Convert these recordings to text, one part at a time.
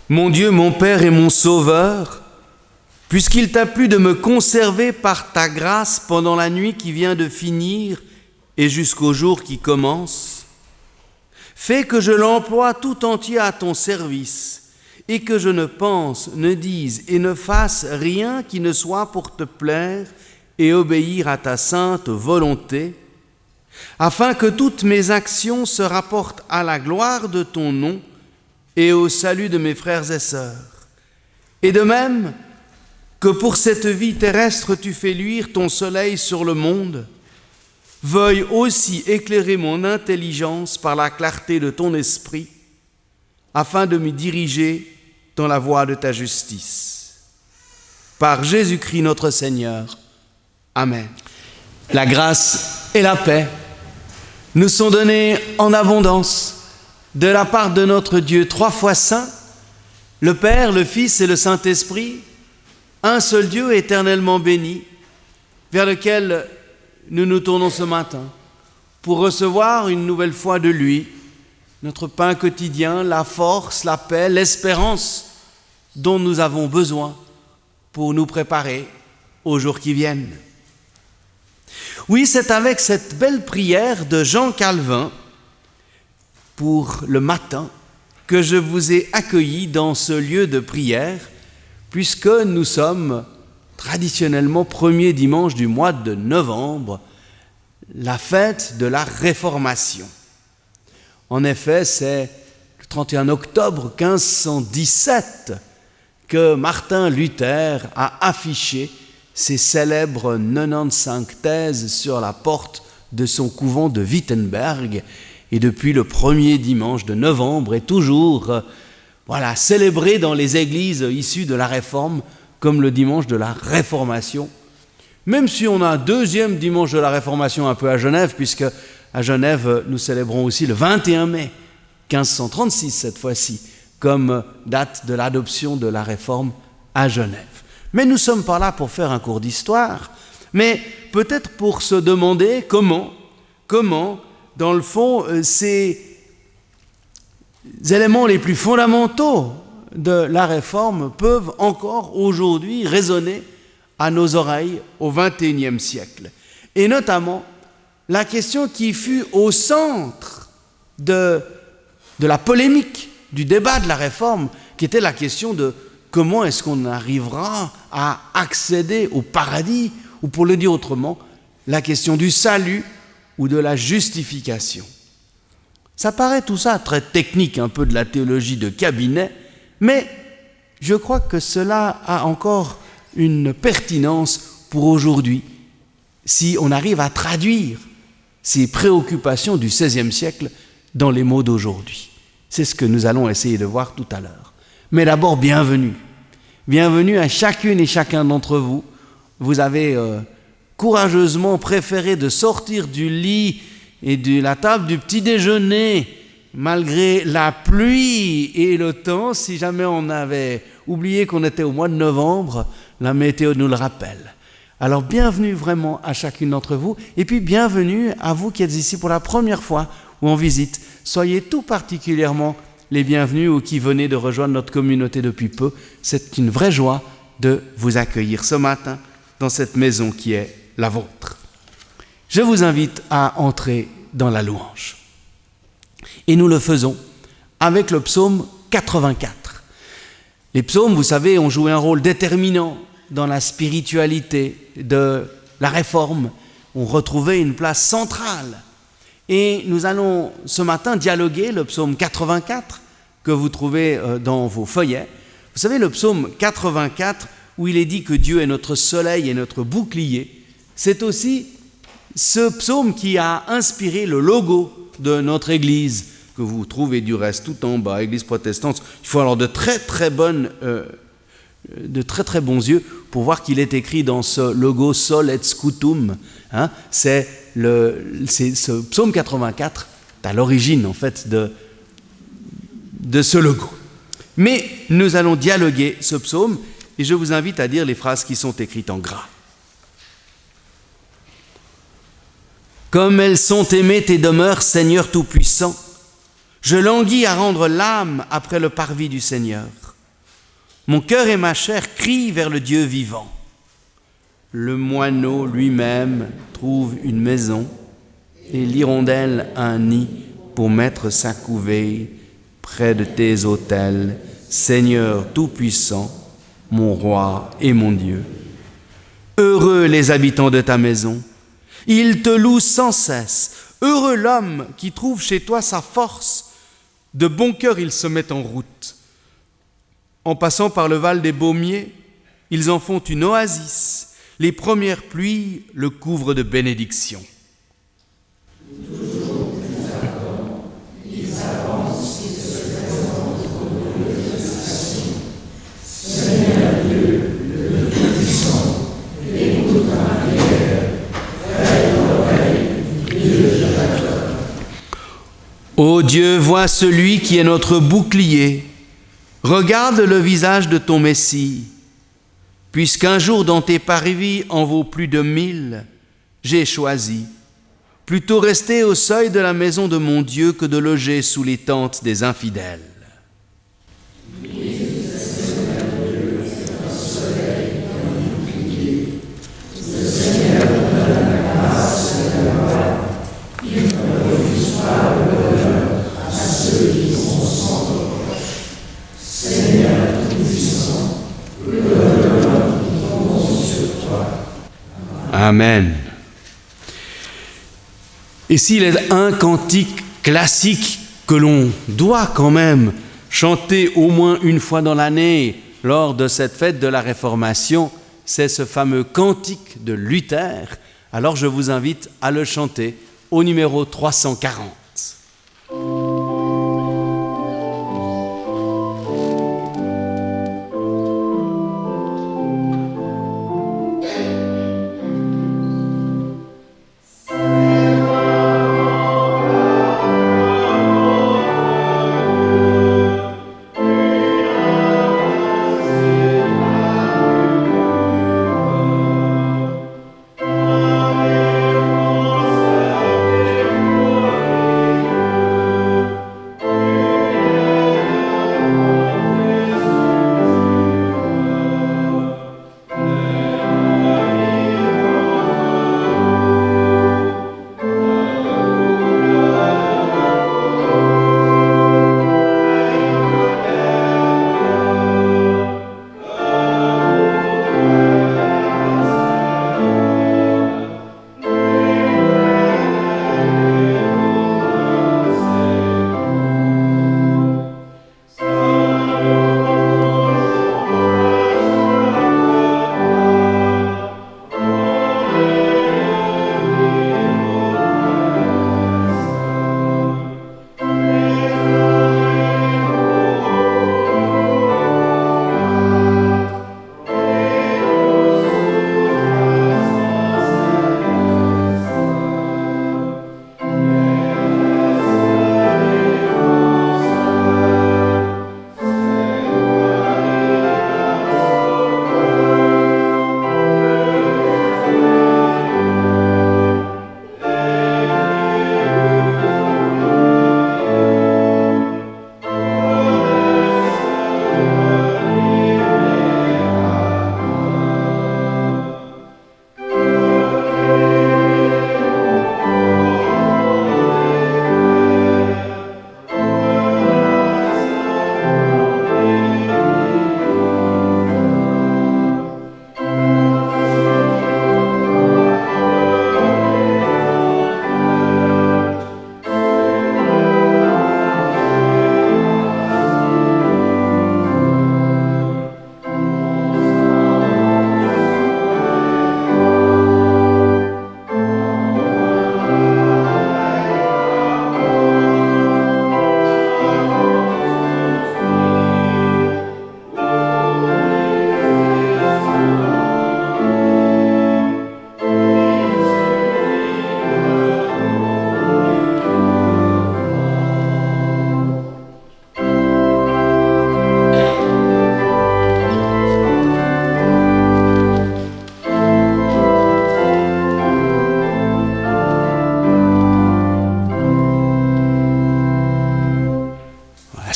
Mon Dieu, mon Père et mon Sauveur, puisqu'il t'a plu de me conserver par ta grâce pendant la nuit qui vient de finir et jusqu'au jour qui commence, fais que je l'emploie tout entier à ton service et que je ne pense, ne dise et ne fasse rien qui ne soit pour te plaire et obéir à ta sainte volonté, afin que toutes mes actions se rapportent à la gloire de ton nom et au salut de mes frères et sœurs. Et de même que pour cette vie terrestre tu fais luire ton soleil sur le monde, veuille aussi éclairer mon intelligence par la clarté de ton esprit, afin de me diriger dans la voie de ta justice. Par Jésus-Christ notre Seigneur. Amen. La grâce et la paix nous sont données en abondance de la part de notre Dieu, 3 fois saint, le Père, le Fils et le Saint-Esprit, un seul Dieu éternellement béni, vers lequel nous nous tournons ce matin pour recevoir une nouvelle fois de lui notre pain quotidien, la force, la paix, l'espérance dont nous avons besoin pour nous préparer aux jours qui viennent. Oui, c'est avec cette belle prière de Jean Calvin pour le matin que je vous ai accueillis dans ce lieu de prière, puisque nous sommes traditionnellement premier dimanche du mois de novembre, la fête de la Réformation. En effet, c'est le 31 octobre 1517 que Martin Luther a affiché ses célèbres 95 thèses sur la porte de son couvent de Wittenberg, et depuis le premier dimanche de novembre est toujours célébré dans les églises issues de la Réforme comme le dimanche de la Réformation. Même si on a un deuxième dimanche de la Réformation un peu à Genève, puisque à Genève nous célébrons aussi le 21 mai 1536 cette fois-ci, comme date de l'adoption de la Réforme à Genève. Mais nous sommes pas là pour faire un cours d'histoire, mais peut-être pour se demander comment, dans le fond, ces éléments les plus fondamentaux de la Réforme peuvent encore aujourd'hui résonner à nos oreilles au XXIe siècle. Et notamment, la question qui fut au centre de la polémique, du débat de la Réforme, qui était la question de comment est-ce qu'on arrivera à accéder au paradis, ou pour le dire autrement, la question du salut ou de la justification. Ça paraît tout ça très technique, un peu de la théologie de cabinet, mais je crois que cela a encore une pertinence pour aujourd'hui, si on arrive à traduire ces préoccupations du XVIe siècle dans les mots d'aujourd'hui. C'est ce que nous allons essayer de voir tout à l'heure. Mais d'abord, bienvenue. Bienvenue à chacune et chacun d'entre vous. Vous avez courageusement préféré de sortir du lit et de la table du petit déjeuner, malgré la pluie et le temps. Si jamais on avait oublié qu'on était au mois de novembre, la météo nous le rappelle. Alors bienvenue vraiment à chacune d'entre vous, et puis bienvenue à vous qui êtes ici pour la première fois ou en visite. Soyez tout particulièrement les bienvenus ou qui venez de rejoindre notre communauté depuis peu. C'est une vraie joie de vous accueillir ce matin dans cette maison qui est la vôtre. Je vous invite à entrer dans la louange. Et nous le faisons avec le psaume 84. Les psaumes, vous savez, ont joué un rôle déterminant dans la spiritualité de la Réforme. On retrouvait une place centrale. Et nous allons ce matin dialoguer le psaume 84 que vous trouvez dans vos feuillets. Vous savez, le psaume 84, où il est dit que Dieu est notre soleil et notre bouclier, c'est aussi ce psaume qui a inspiré le logo de notre Église, que vous trouvez du reste tout en bas, Église protestante. Il faut alors de très très bons yeux pour voir qu'il est écrit dans ce logo Sol et Scutum. C'est ce psaume 84 à l'origine en fait de ce logo. Mais nous allons dialoguer ce psaume et je vous invite à dire les phrases qui sont écrites en gras. Comme elles sont aimées tes demeures, Seigneur Tout-Puissant, je languis à rendre l'âme après le parvis du Seigneur. Mon cœur et ma chair crient vers le Dieu vivant. Le moineau lui-même trouve une maison et l'hirondelle un nid pour mettre sa couvée près de tes autels, Seigneur Tout-Puissant, mon roi et mon Dieu. Heureux les habitants de ta maison, ils te louent sans cesse. Heureux l'homme qui trouve chez toi sa force. De bon cœur ils se mettent en route. En passant par le val des Baumiers, ils en font une oasis. Les premières pluies le couvrent de bénédictions. Ô Dieu, vois celui qui est notre bouclier. Regarde le visage de ton Messie. Puisqu'un jour dans tes parvis en vaut plus de 1000, j'ai choisi plutôt rester au seuil de la maison de mon Dieu que de loger sous les tentes des infidèles. Amen. Et s'il est un cantique classique que l'on doit quand même chanter au moins une fois dans l'année lors de cette fête de la Réformation, c'est ce fameux cantique de Luther. Alors je vous invite à le chanter au numéro 340.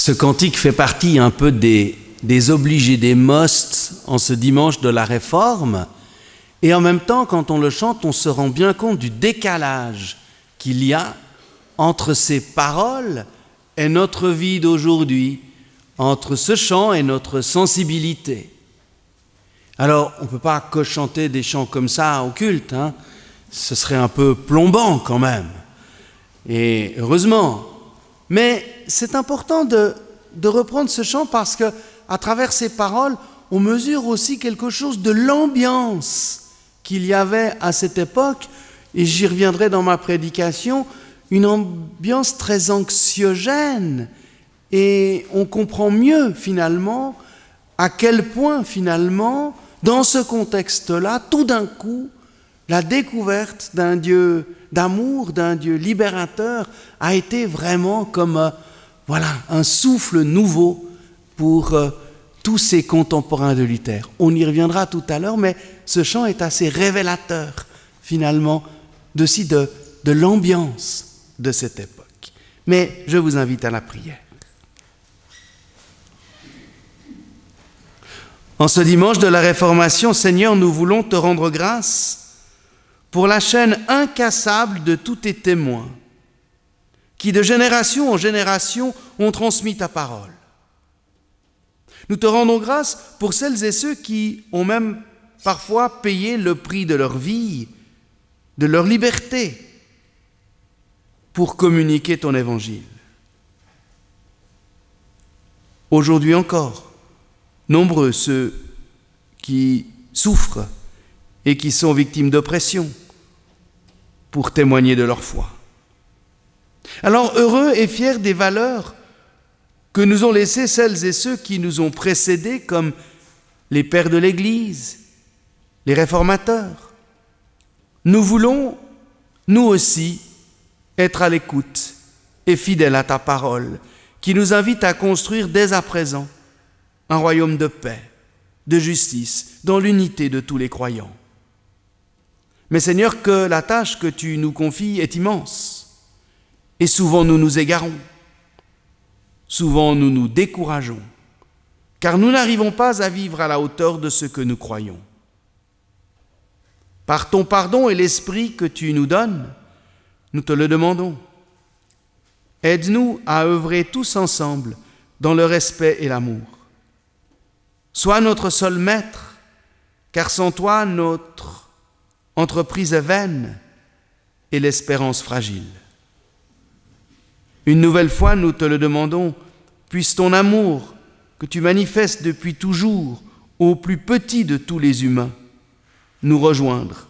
Ce cantique fait partie un peu des des obligés, des musts en ce dimanche de la Réforme. Et en même temps, quand on le chante, on se rend bien compte du décalage qu'il y a entre ces paroles et notre vie d'aujourd'hui, entre ce chant et notre sensibilité. Alors, on ne peut pas que chanter des chants comme ça au culte, hein. Ce serait un peu plombant quand même. Et heureusement. Mais c'est important de reprendre ce chant parce qu'à travers ces paroles, on mesure aussi quelque chose de l'ambiance qu'il y avait à cette époque, et j'y reviendrai dans ma prédication, une ambiance très anxiogène. Et on comprend mieux finalement à quel point finalement, dans ce contexte-là, tout d'un coup, la découverte d'un Dieu d'amour, d'un Dieu libérateur, a été vraiment comme un souffle nouveau pour tous ces contemporains de Luther. On y reviendra tout à l'heure, mais ce chant est assez révélateur, finalement, de l'ambiance de cette époque. Mais je vous invite à la prière. En ce dimanche de la Réformation, Seigneur, nous voulons te rendre grâce pour la chaîne incassable de tous tes témoins, qui de génération en génération ont transmis ta parole. Nous te rendons grâce pour celles et ceux qui ont même parfois payé le prix de leur vie, de leur liberté, pour communiquer ton évangile. Aujourd'hui encore, nombreux ceux qui souffrent et qui sont victimes d'oppression pour témoigner de leur foi. Alors heureux et fiers des valeurs que nous ont laissées celles et ceux qui nous ont précédés, comme les pères de l'Église, les réformateurs. Nous voulons, nous aussi, être à l'écoute et fidèles à ta parole, qui nous invite à construire dès à présent un royaume de paix, de justice, dans l'unité de tous les croyants. Mais Seigneur, que la tâche que tu nous confies est immense, et souvent nous nous égarons, souvent nous nous décourageons, car nous n'arrivons pas à vivre à la hauteur de ce que nous croyons. Par ton pardon et l'esprit que tu nous donnes, nous te le demandons. Aide-nous à œuvrer tous ensemble dans le respect et l'amour. Sois notre seul maître, car sans toi, notre entreprise est vaine et l'espérance fragile. Une nouvelle fois, nous te le demandons, puisse ton amour que tu manifestes depuis toujours au plus petit de tous les humains nous rejoindre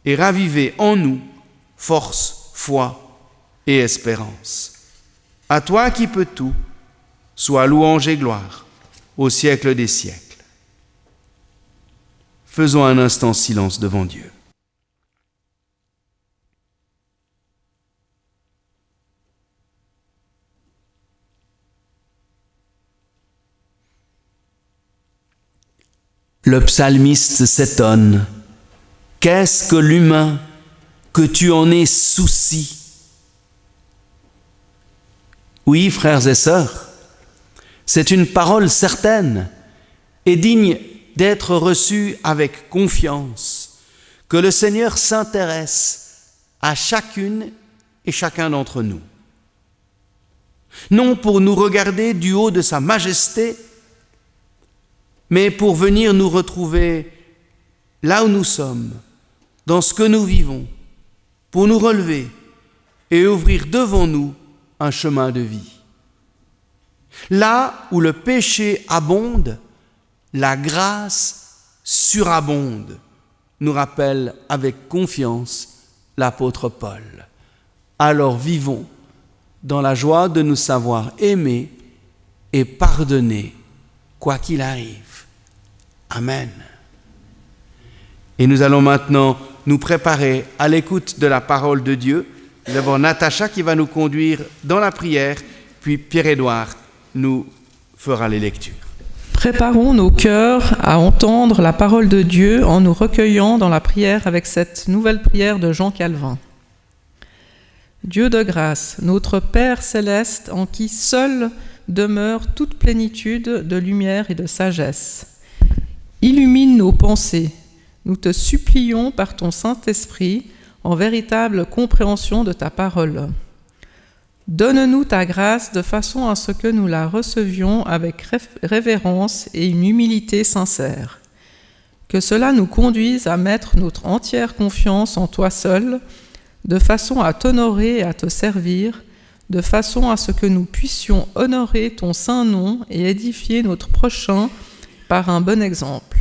et raviver en nous force, foi et espérance. À toi qui peux tout, sois louange et gloire au siècle des siècles. Faisons un instant silence devant Dieu. Le psalmiste s'étonne. Qu'est-ce que l'humain, que tu en aies souci? Oui, frères et sœurs, c'est une parole certaine et digne d'être reçue avec confiance, que le Seigneur s'intéresse à chacune et chacun d'entre nous. Non pour nous regarder du haut de sa majesté, mais pour venir nous retrouver là où nous sommes, dans ce que nous vivons, pour nous relever et ouvrir devant nous un chemin de vie. Là où le péché abonde, la grâce surabonde, nous rappelle avec confiance l'apôtre Paul. Alors vivons dans la joie de nous savoir aimer et pardonner, quoi qu'il arrive. Amen. Et nous allons maintenant nous préparer à l'écoute de la parole de Dieu. Nous avons Natacha qui va nous conduire dans la prière, puis Pierre-Édouard nous fera les lectures. Préparons nos cœurs à entendre la parole de Dieu en nous recueillant dans la prière avec cette nouvelle prière de Jean Calvin. Dieu de grâce, notre Père céleste, en qui seul demeure toute plénitude de lumière et de sagesse. Illumine nos pensées. Nous te supplions par ton Saint-Esprit en véritable compréhension de ta parole. Donne-nous ta grâce de façon à ce que nous la recevions avec révérence et une humilité sincère. Que cela nous conduise à mettre notre entière confiance en toi seul, de façon à t'honorer et à te servir, de façon à ce que nous puissions honorer ton saint nom et édifier notre prochain par un bon exemple.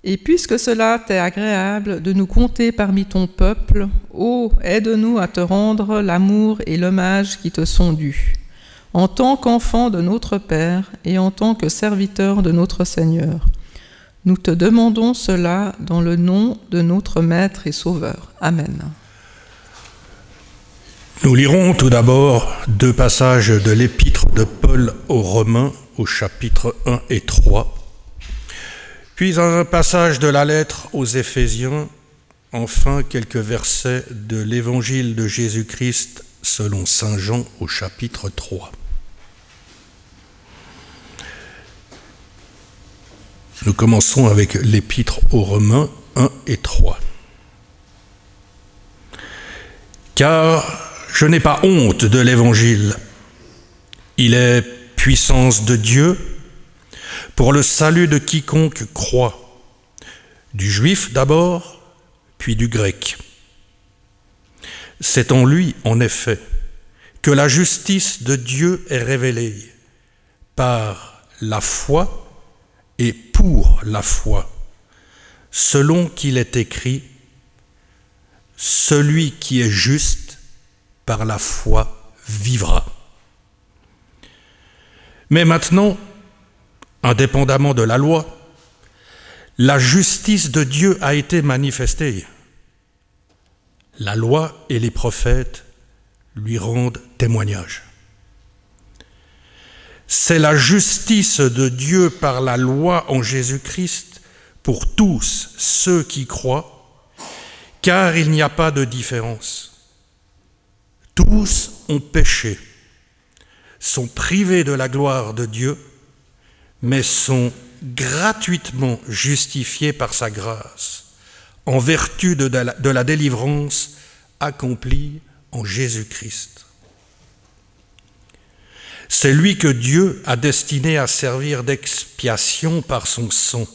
Et puisque cela t'est agréable de nous compter parmi ton peuple, aide-nous à te rendre l'amour et l'hommage qui te sont dus, en tant qu'enfant de notre Père et en tant que serviteur de notre Seigneur. Nous te demandons cela dans le nom de notre Maître et Sauveur. Amen. Nous lirons tout d'abord 2 passages de l'épître de Paul aux Romains au chapitre 1 et 3, puis un passage de la lettre aux Éphésiens, enfin quelques versets de l'évangile de Jésus-Christ selon saint Jean au chapitre 3. Nous commençons avec l'épître aux Romains 1 et 3. Car je n'ai pas honte de l'évangile. Il est puissance de Dieu pour le salut de quiconque croit, du juif d'abord, puis du grec. C'est en lui, en effet, que la justice de Dieu est révélée par la foi et pour la foi, selon qu'il est écrit, « Celui qui est juste par la foi vivra ». Mais maintenant, indépendamment de la loi, la justice de Dieu a été manifestée. La loi et les prophètes lui rendent témoignage. C'est la justice de Dieu par la loi en Jésus-Christ pour tous ceux qui croient, car il n'y a pas de différence. Tous ont péché, sont privés de la gloire de Dieu, mais sont gratuitement justifiés par sa grâce, en vertu de la délivrance accomplie en Jésus-Christ. C'est lui que Dieu a destiné à servir d'expiation par son sang,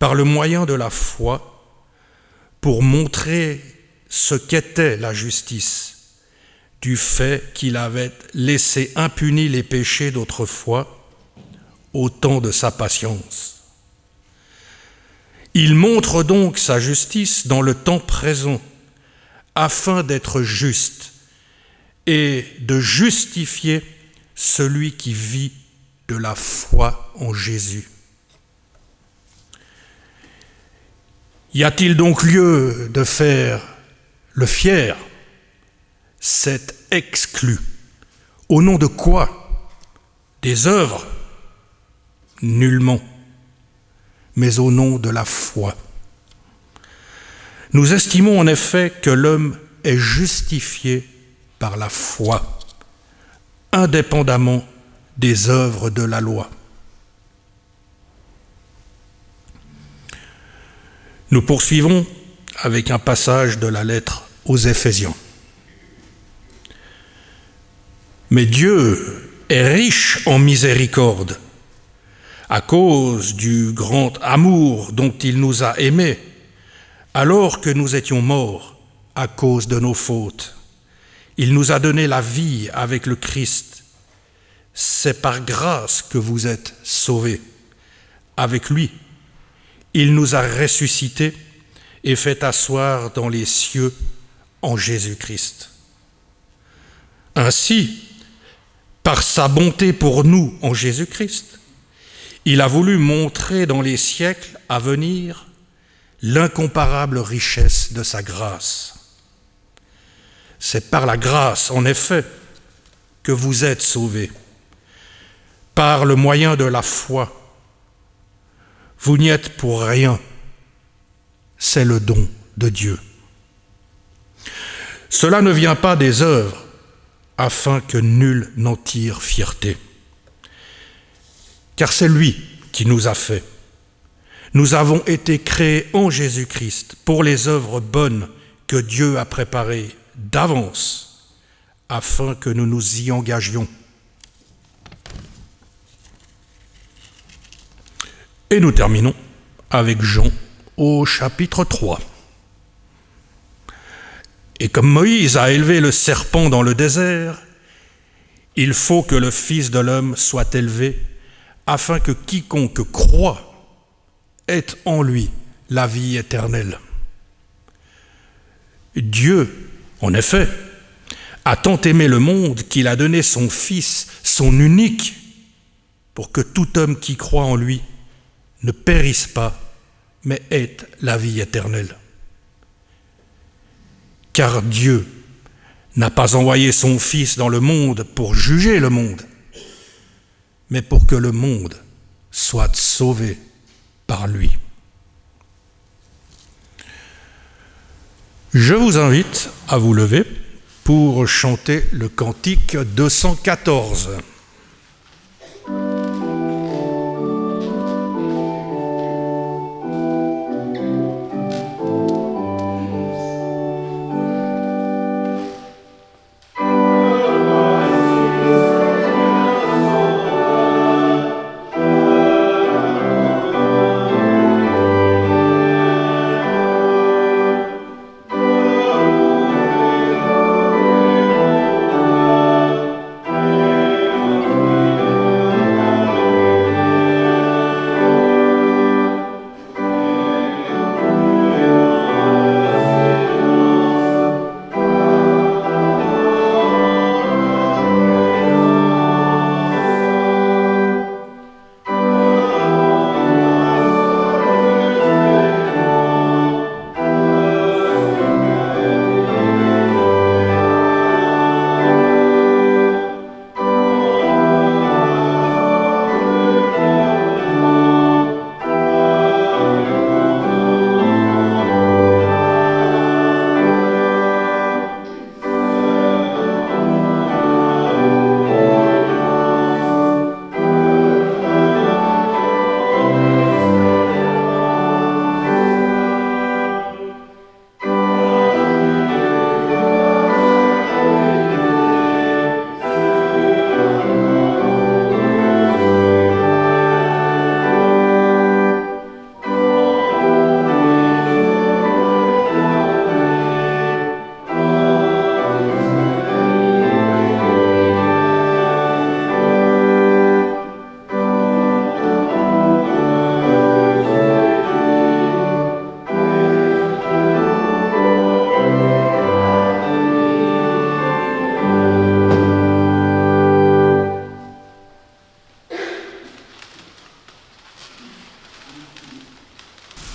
par le moyen de la foi, pour montrer ce qu'était la justice, du fait qu'il avait laissé impunis les péchés d'autrefois, au temps de sa patience. Il montre donc sa justice dans le temps présent, afin d'être juste et de justifier celui qui vit de la foi en Jésus. Y a-t-il donc lieu de faire le fier? C'est exclu. Au nom de quoi? Des œuvres? Nullement, mais au nom de la foi. Nous estimons en effet que l'homme est justifié par la foi, indépendamment des œuvres de la loi. Nous poursuivons avec un passage de la lettre aux Éphésiens. Mais Dieu est riche en miséricorde, à cause du grand amour dont il nous a aimés, alors que nous étions morts à cause de nos fautes. Il nous a donné la vie avec le Christ. C'est par grâce que vous êtes sauvés. Avec lui, il nous a ressuscités et fait asseoir dans les cieux en Jésus-Christ. Ainsi, par sa bonté pour nous en Jésus-Christ, il a voulu montrer dans les siècles à venir l'incomparable richesse de sa grâce. C'est par la grâce, en effet, que vous êtes sauvés, par le moyen de la foi. Vous n'y êtes pour rien, c'est le don de Dieu. Cela ne vient pas des œuvres, afin que nul n'en tire fierté. Car c'est lui qui nous a fait. Nous avons été créés en Jésus-Christ pour les œuvres bonnes que Dieu a préparées d'avance, afin que nous nous y engagions. Et nous terminons avec Jean au chapitre 3. Et comme Moïse a élevé le serpent dans le désert, il faut que le Fils de l'homme soit élevé, afin que quiconque croit ait en lui la vie éternelle. Dieu, en effet, a tant aimé le monde qu'il a donné son Fils, son unique, pour que tout homme qui croit en lui ne périsse pas, mais ait la vie éternelle. Car Dieu n'a pas envoyé son Fils dans le monde pour juger le monde, mais pour que le monde soit sauvé par lui. Je vous invite à vous lever pour chanter le cantique 214.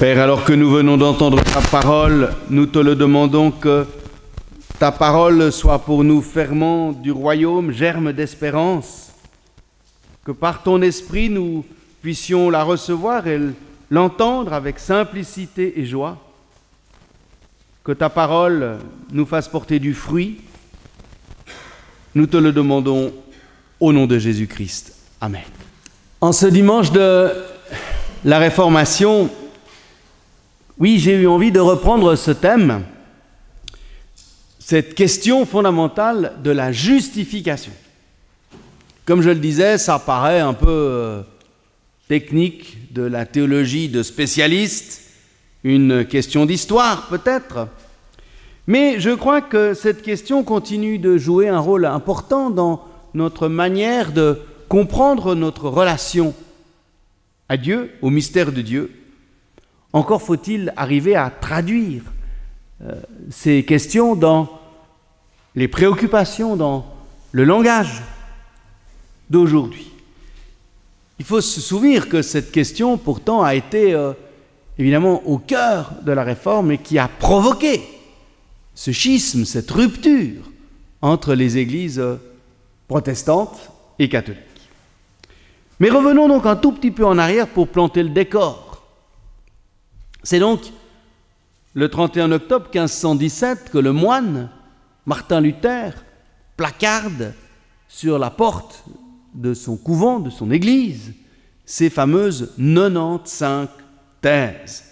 Père, alors que nous venons d'entendre ta parole, nous te le demandons que ta parole soit pour nous ferment du royaume, germe d'espérance, que par ton esprit nous puissions la recevoir et l'entendre avec simplicité et joie, que ta parole nous fasse porter du fruit. Nous te le demandons au nom de Jésus-Christ. Amen. En ce dimanche de la Réformation, oui, j'ai eu envie de reprendre ce thème, cette question fondamentale de la justification. Comme je le disais, ça paraît un peu technique, de la théologie de spécialiste, une question d'histoire peut-être, mais je crois que cette question continue de jouer un rôle important dans notre manière de comprendre notre relation à Dieu, au mystère de Dieu. Encore faut-il arriver à traduire ces questions dans les préoccupations, dans le langage d'aujourd'hui. Il faut se souvenir que cette question, pourtant, a été évidemment au cœur de la Réforme et qui a provoqué ce schisme, cette rupture entre les églises protestantes et catholiques. Mais revenons donc un tout petit peu en arrière pour planter le décor. C'est donc le 31 octobre 1517 que le moine Martin Luther placarde sur la porte de son couvent, de son église, ces fameuses 95 thèses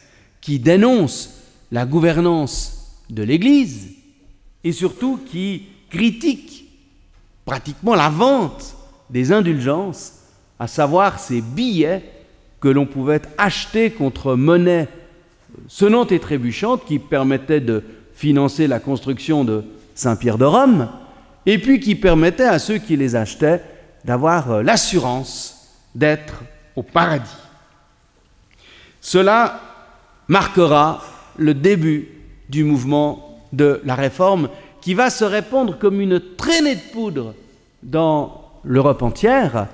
qui dénoncent la gouvernance de l'Église et surtout qui critiquent pratiquement la vente des indulgences, à savoir ces billets que l'on pouvait acheter contre monnaie sonnante et trébuchante qui permettaient de financer la construction de Saint-Pierre de Rome et puis qui permettaient à ceux qui les achetaient d'avoir l'assurance d'être au paradis. Cela marquera le début du mouvement de la Réforme qui va se répandre comme une traînée de poudre dans l'Europe entière.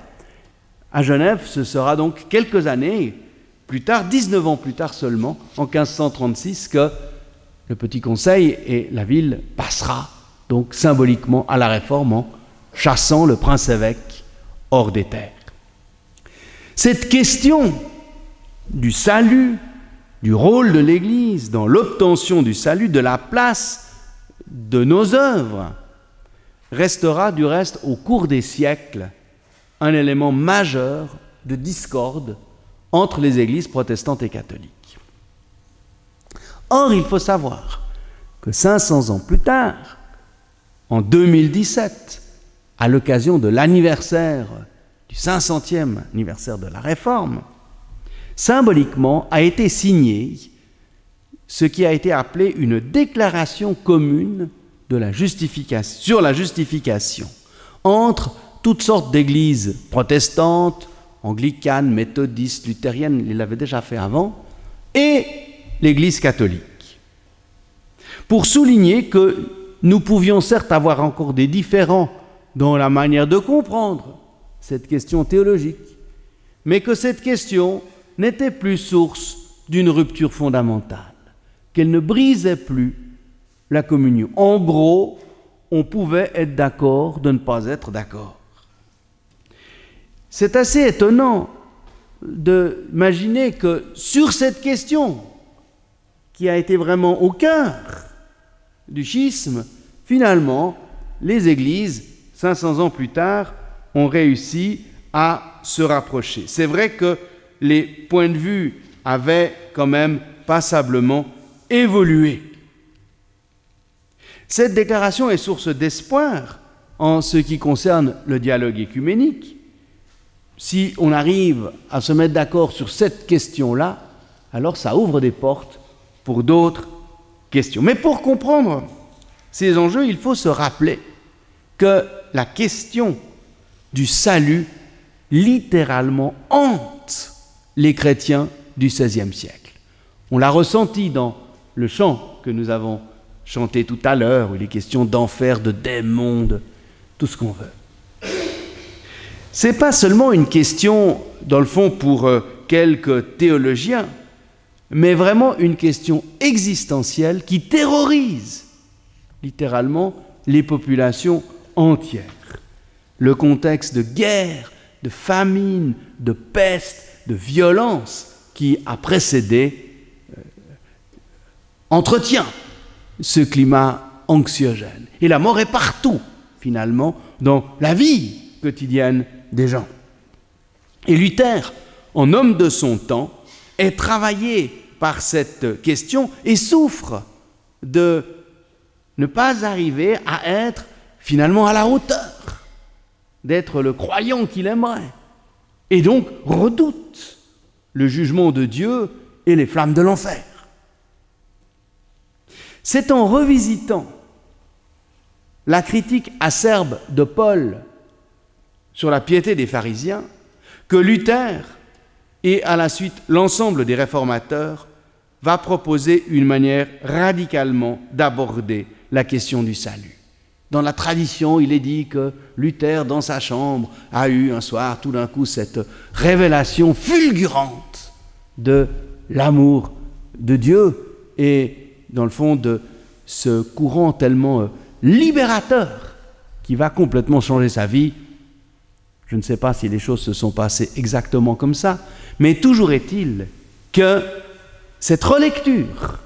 À Genève, ce sera donc quelques années plus tard, 19 ans plus tard seulement, en 1536, que le Petit Conseil et la ville passera donc symboliquement à la Réforme en chassant le prince-évêque hors des terres. Cette question du salut, du rôle de l'Église dans l'obtention du salut, de la place de nos œuvres, restera du reste au cours des siècles un élément majeur de discorde entre les églises protestantes et catholiques. Or, il faut savoir que 500 ans plus tard, en 2017, à l'occasion de l'anniversaire du 500e anniversaire de la Réforme, symboliquement a été signé ce qui a été appelé une déclaration commune de la justification, sur la justification entre toutes sortes d'églises protestantes, anglicanes, méthodistes, luthériennes, il l'avait déjà fait avant, et l'Église catholique. Pour souligner que nous pouvions certes avoir encore des différends dans la manière de comprendre cette question théologique, mais que cette question n'était plus source d'une rupture fondamentale, qu'elle ne brisait plus la communion. En gros, on pouvait être d'accord de ne pas être d'accord. C'est assez étonnant d'imaginer que sur cette question, qui a été vraiment au cœur du schisme, finalement, les églises, 500 ans plus tard, ont réussi à se rapprocher. C'est vrai que les points de vue avaient quand même passablement évolué. Cette déclaration est source d'espoir en ce qui concerne le dialogue œcuménique. Si on arrive à se mettre d'accord sur cette question-là, alors ça ouvre des portes pour d'autres questions. Mais pour comprendre ces enjeux, il faut se rappeler que la question du salut littéralement hante les chrétiens du XVIe siècle. On l'a ressenti dans le chant que nous avons chanté tout à l'heure, où il est question d'enfer, de démons, de tout ce qu'on veut. Ce n'est pas seulement une question, dans le fond, pour quelques théologiens, mais vraiment une question existentielle qui terrorise littéralement les populations entières. Le contexte de guerre, de famine, de peste, de violence qui a précédé entretient ce climat anxiogène. Et la mort est partout, finalement, dans la vie quotidienne des gens. Et Luther, en homme de son temps, est travaillé par cette question et souffre de ne pas arriver à être finalement à la hauteur, d'être le croyant qu'il aimerait, et donc redoute le jugement de Dieu et les flammes de l'enfer. C'est en revisitant la critique acerbe de Paul sur la piété des pharisiens que Luther et à la suite l'ensemble des réformateurs va proposer une manière radicalement d'aborder la question du salut. Dans la tradition, il est dit que Luther, dans sa chambre, a eu un soir tout d'un coup cette révélation fulgurante de l'amour de Dieu et dans le fond de ce courant tellement libérateur qui va complètement changer sa vie. Je ne sais pas si les choses se sont passées exactement comme ça, mais toujours est-il que cette relecture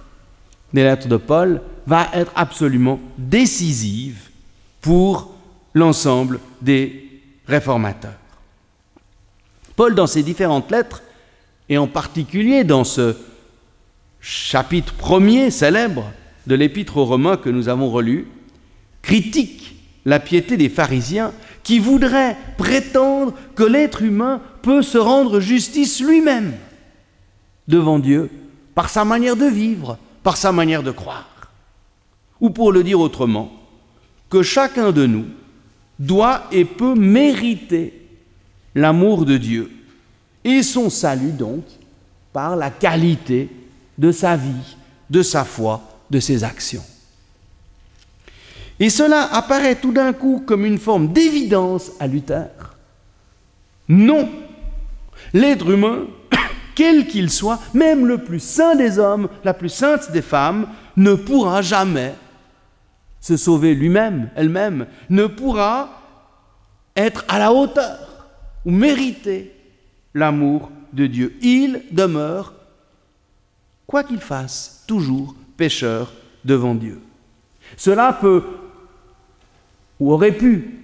des lettres de Paul va être absolument décisive pour l'ensemble des réformateurs. Paul, dans ses différentes lettres, et en particulier dans ce chapitre premier célèbre de l'Épître aux Romains que nous avons relu, critique la piété des pharisiens qui voudraient prétendre que l'être humain peut se rendre justice lui-même devant Dieu par sa manière de vivre, par sa manière de croire. Ou pour le dire autrement, que chacun de nous doit et peut mériter l'amour de Dieu et son salut donc par la qualité de sa vie, de sa foi, de ses actions. Et cela apparaît tout d'un coup comme une forme d'évidence à Luther. Non, l'être humain, quel qu'il soit, même le plus saint des hommes, la plus sainte des femmes, ne pourra jamais se sauver lui-même, elle-même, ne pourra être à la hauteur ou mériter l'amour de Dieu. Il demeure, quoi qu'il fasse, toujours pécheur devant Dieu. Cela peut ou aurait pu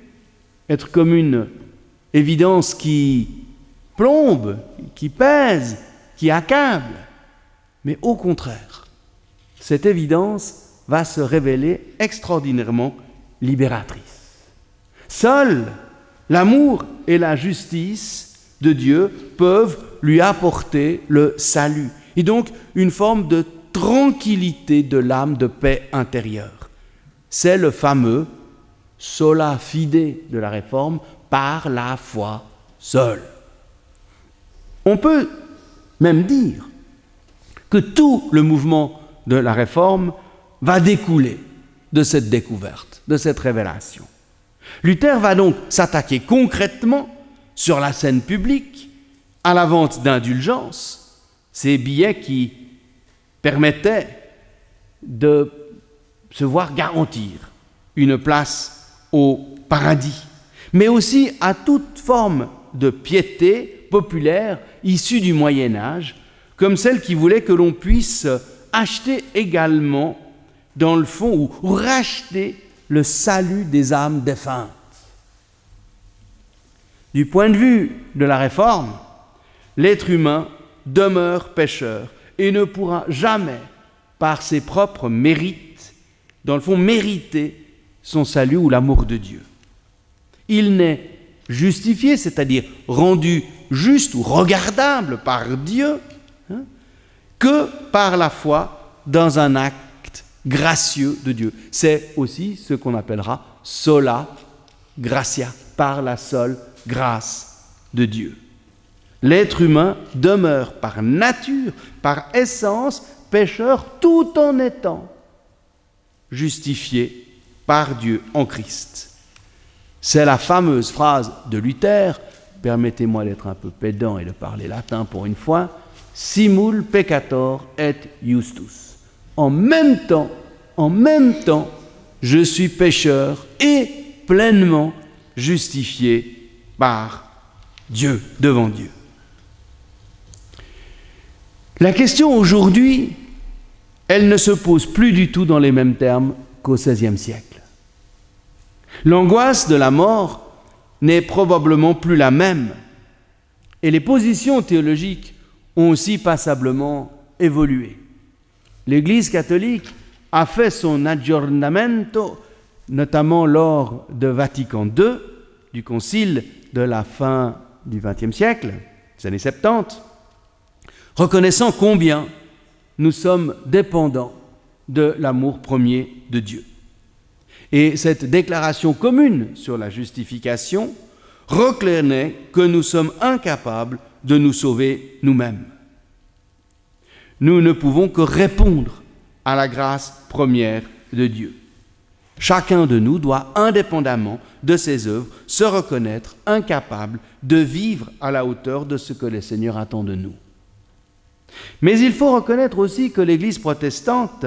être comme une évidence qui plombe, qui pèse, qui accable. Mais au contraire, cette évidence va se révéler extraordinairement libératrice. Seul l'amour et la justice de Dieu peuvent lui apporter le salut, et donc une forme de tranquillité de l'âme, de paix intérieure. C'est le fameux sola fide de la Réforme, par la foi seule. On peut même dire que tout le mouvement de la Réforme va découler de cette découverte, de cette révélation. Luther va donc s'attaquer concrètement sur la scène publique à la vente d'indulgences, ces billets qui permettaient de se voir garantir une place au paradis, mais aussi à toute forme de piété populaire issue du Moyen-Âge, comme celle qui voulait que l'on puisse acheter également, dans le fond, ou racheter le salut des âmes défuntes. Du point de vue de la Réforme, l'être humain demeure pécheur et ne pourra jamais, par ses propres mérites, dans le fond, mériter son salut ou l'amour de Dieu. Il n'est justifié, c'est-à-dire rendu juste ou regardable par Dieu, que par la foi dans un acte gracieux de Dieu. C'est aussi ce qu'on appellera sola gratia, par la seule grâce de Dieu. L'être humain demeure par nature, par essence, pécheur, tout en étant justifié par Dieu en Christ. C'est la fameuse phrase de Luther, permettez-moi d'être un peu pédant et de parler latin pour une fois, simul peccator et justus. En même temps, je suis pécheur et pleinement justifié par Dieu, devant Dieu. La question aujourd'hui, elle ne se pose plus du tout dans les mêmes termes qu'au XVIe siècle. L'angoisse de la mort n'est probablement plus la même, et les positions théologiques ont aussi passablement évolué. L'Église catholique a fait son aggiornamento, notamment lors de Vatican II, du concile de la fin du XXe siècle, des années 70, reconnaissant combien nous sommes dépendants de l'amour premier de Dieu. Et cette déclaration commune sur la justification reconnaît que nous sommes incapables de nous sauver nous-mêmes. Nous ne pouvons que répondre à la grâce première de Dieu. Chacun de nous doit, indépendamment de ses œuvres, se reconnaître incapable de vivre à la hauteur de ce que le Seigneur attend de nous. Mais il faut reconnaître aussi que l'Église protestante,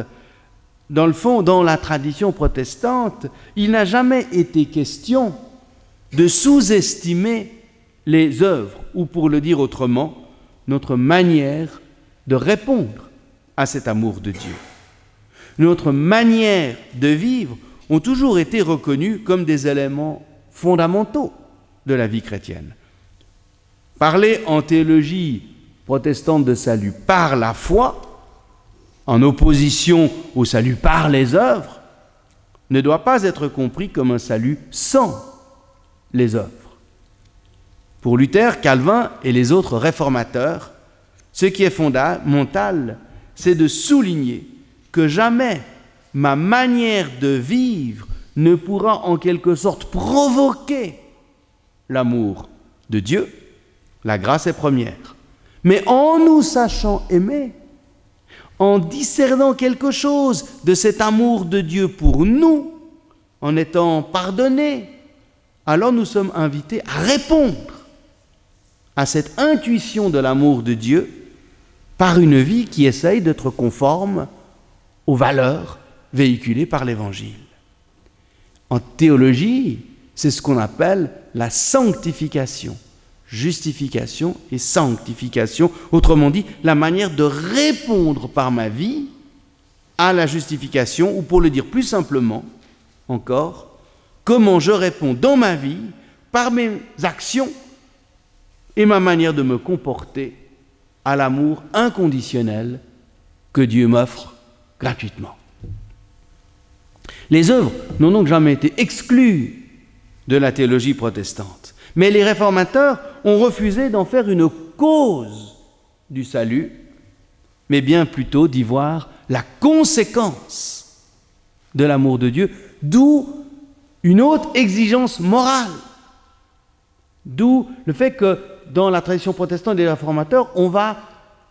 dans le fond, dans la tradition protestante, il n'a jamais été question de sous-estimer les œuvres, ou pour le dire autrement, notre manière de répondre à cet amour de Dieu. Notre manière de vivre ont toujours été reconnus comme des éléments fondamentaux de la vie chrétienne. Parler en théologie protestante de salut par la foi, en opposition au salut par les œuvres, ne doit pas être compris comme un salut sans les œuvres. Pour Luther, Calvin et les autres réformateurs, ce qui est fondamental, c'est de souligner que jamais ma manière de vivre ne pourra en quelque sorte provoquer l'amour de Dieu. La grâce est première. Mais en nous sachant aimer, en discernant quelque chose de cet amour de Dieu pour nous, en étant pardonnés, alors nous sommes invités à répondre à cette intuition de l'amour de Dieu par une vie qui essaye d'être conforme aux valeurs véhiculées par l'Évangile. En théologie, c'est ce qu'on appelle la sanctification. Justification et sanctification, autrement dit, la manière de répondre par ma vie à la justification, ou pour le dire plus simplement encore, comment je réponds dans ma vie par mes actions et ma manière de me comporter à l'amour inconditionnel que Dieu m'offre gratuitement. Les œuvres n'ont donc jamais été exclues de la théologie protestante. Mais les réformateurs ont refusé d'en faire une cause du salut, mais bien plutôt d'y voir la conséquence de l'amour de Dieu, d'où une haute exigence morale. D'où le fait que dans la tradition protestante des réformateurs, on va